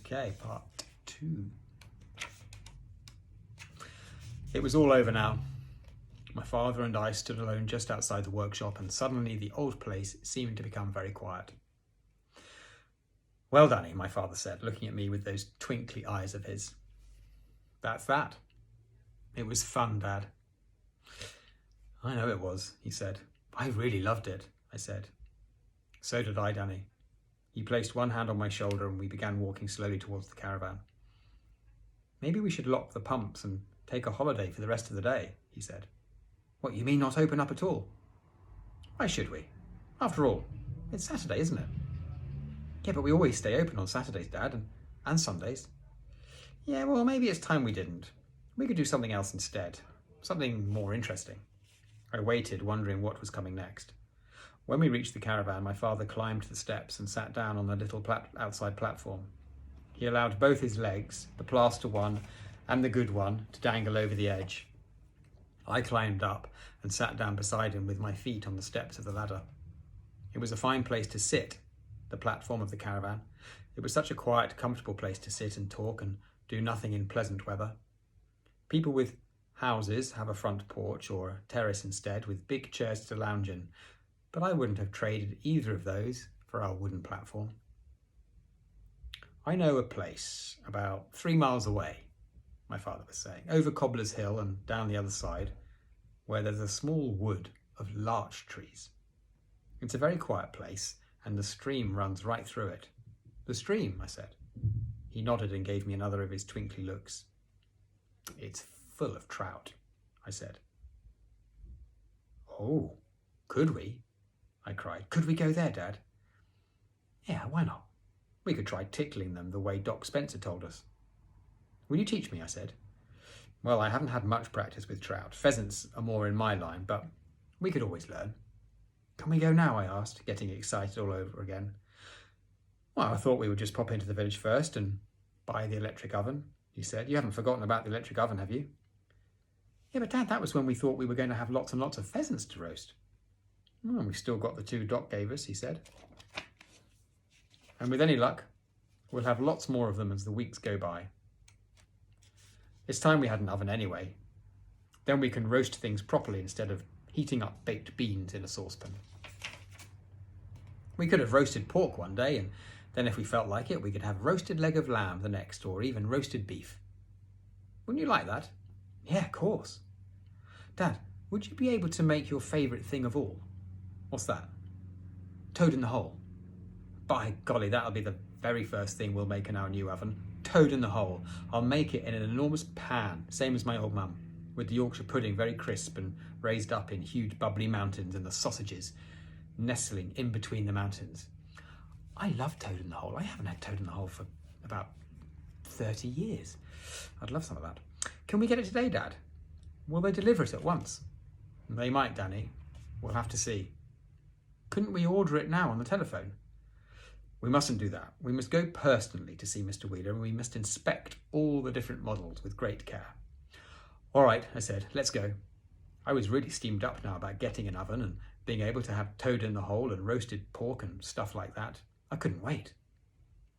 Okay, part 2. It was all over now. My father and I stood alone just outside the workshop, and suddenly the old place seemed to become very quiet. "Well, Danny," my father said, looking at me with those twinkly eyes of his. "That's that. It was fun, Dad." "I know it was," he said. "I really loved it," I said. "So did I, Danny." He placed one hand on my shoulder and we began walking slowly towards the caravan. "Maybe we should lock the pumps and take a holiday for the rest of the day," he said. "What, you mean not open up at all?" "Why should we? After all, it's Saturday, isn't it?" "Yeah, but we always stay open on Saturdays, Dad, and Sundays." "Yeah, well, maybe it's time we didn't. We could do something else instead. Something more interesting." I waited, wondering what was coming next. When we reached the caravan, my father climbed the steps and sat down on the little outside platform. He allowed both his legs, the plaster one and the good one, to dangle over the edge. I climbed up and sat down beside him with my feet on the steps of the ladder. It was a fine place to sit, the platform of the caravan. It was such a quiet, comfortable place to sit and talk and do nothing in pleasant weather. People with houses have a front porch or a terrace instead, with big chairs to lounge in, but I wouldn't have traded either of those for our wooden platform. "I know a place about 3 miles away," my father was saying, "over Cobbler's Hill and down the other side, where there's a small wood of larch trees. It's a very quiet place, and the stream runs right through it." "The stream?" I said. He nodded and gave me another of his twinkly looks. "It's full of trout," I said. "Oh, could we?" I cried. "Could we go there, Dad?" "Yeah, why not? We could try tickling them the way Doc Spencer told us." "Will you teach me?" I said. "Well, I haven't had much practice with trout. Pheasants are more in my line, but we could always learn." "Can we go now?" I asked, getting excited all over again. "Well, I thought we would just pop into the village first and buy the electric oven," he said. "You haven't forgotten about the electric oven, have you?" "Yeah, but Dad, that was when we thought we were going to have lots and lots of pheasants to roast." "Well, we've still got the 2 Doc gave us," he said. "And with any luck, we'll have lots more of them as the weeks go by. It's time we had an oven anyway. Then we can roast things properly instead of heating up baked beans in a saucepan. We could have roasted pork one day, and then if we felt like it, we could have roasted leg of lamb the next, or even roasted beef. Wouldn't you like that?" "Yeah, of course." "Dad, would you be able to make your favourite thing of all?" "What's that?" "Toad in the hole." "By golly, that'll be the very first thing we'll make in our new oven. Toad in the hole. I'll make it in an enormous pan, same as my old mum, with the Yorkshire pudding very crisp and raised up in huge bubbly mountains and the sausages nestling in between the mountains. I love toad in the hole. I haven't had toad in the hole for about 30 years. I'd love some of that. Can we get it today, Dad? Will they deliver it at once?" "They might, Danny. We'll have to see." "Couldn't we order it now on the telephone?" "We mustn't do that. We must go personally to see Mr. Wheeler, and we must inspect all the different models with great care." "All right," I said, "let's go." I was really steamed up now about getting an oven and being able to have toad in the hole and roasted pork and stuff like that. I couldn't wait.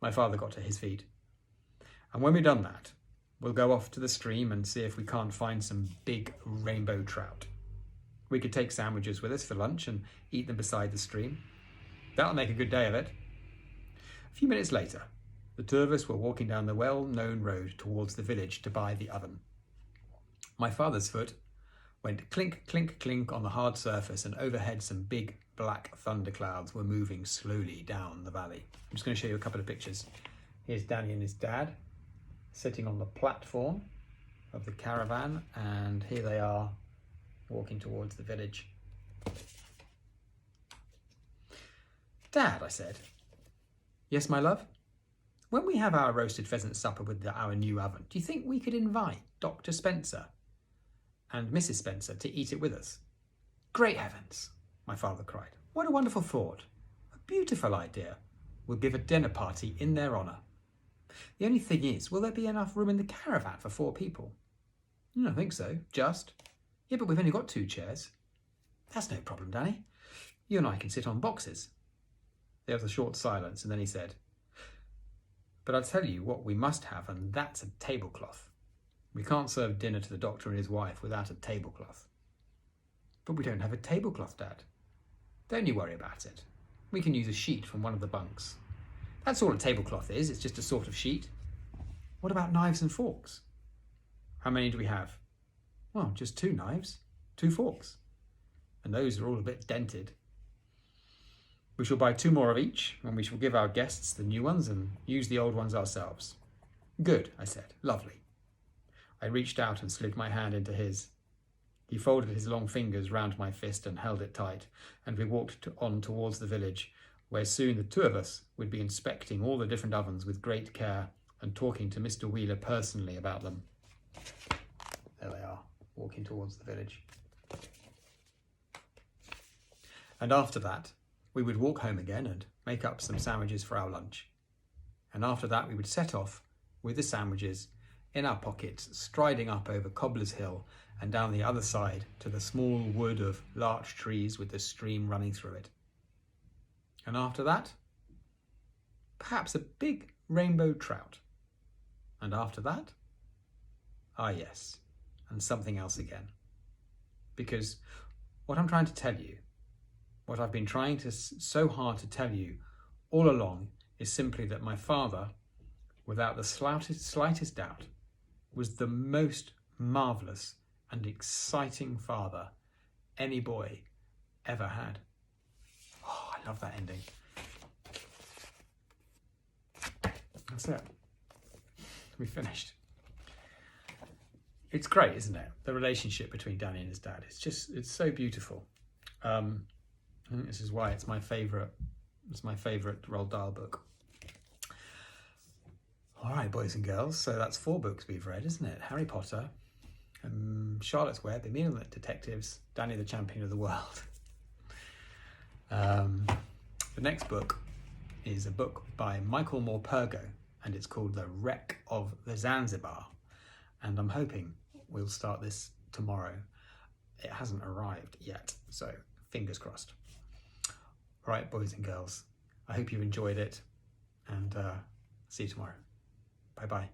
My father got to his feet. "And when we've done that, we'll go off to the stream and see if we can't find some big rainbow trout. We could take sandwiches with us for lunch and eat them beside the stream. That'll make a good day of it." A few minutes later, the 2 of us were walking down the well-known road towards the village to buy the oven. My father's foot went clink, clink, clink on the hard surface, and overhead some big black thunderclouds were moving slowly down the valley. I'm just going to show you a couple of pictures. Here's Danny and his dad sitting on the platform of the caravan, and here they are walking towards the village. "Dad," I said. "Yes, my love?" "When we have our roasted pheasant supper with our new oven, do you think we could invite Dr. Spencer and Mrs. Spencer to eat it with us?" "Great heavens," my father cried. "What a wonderful thought. A beautiful idea. We'll give a dinner party in their honour. The only thing is, will there be enough room in the caravan for 4 people?" "I think so, just." "Yeah, but we've only got 2 chairs." "That's no problem, Danny. You and I can sit on boxes." There was a short silence, and then he said, But I'll tell you what we must have, and that's a tablecloth. We can't serve dinner to the doctor and his wife without a tablecloth. But we don't have a tablecloth, Dad. Don't you worry about it. We can use a sheet from one of the bunks. That's all a tablecloth is, it's just a sort of sheet. What about knives and forks? How many do we have? Well, just 2 knives, 2 forks. And those are all a bit dented. We shall buy 2 more of each, and we shall give our guests the new ones and use the old ones ourselves. Good, I said. Lovely. I reached out and slid my hand into his. He folded his long fingers round my fist and held it tight, and we walked on towards the village, where soon the 2 of us would be inspecting all the different ovens with great care and talking to Mr. Wheeler personally about them. There they are, walking towards the village. And after that, we would walk home again and make up some sandwiches for our lunch. And after that, we would set off with the sandwiches in our pockets, striding up over Cobbler's Hill and down the other side to the small wood of larch trees with the stream running through it. And after that, perhaps a big rainbow trout. And after that, ah yes, and something else again. Because what I'm trying to tell you, what I've been trying to so hard to tell you all along, is simply that my father, without the slightest doubt, was the most marvellous and exciting father any boy ever had. Oh, I love that ending. That's it. We finished. It's great, isn't it? The relationship between Danny and his dad. It's so beautiful. I think this is why it's my favourite Roald Dahl book. All right, boys and girls, so that's 4 books we've read, isn't it? Harry Potter, Charlotte's Web, Emilia Detectives, Danny the Champion of the World. The next book is a book by Michael Morpurgo, and it's called The Wreck of the Zanzibar. And I'm hoping we'll start this tomorrow. It hasn't arrived yet, so fingers crossed. All right, boys and girls, I hope you enjoyed it, and see you tomorrow. Bye-bye.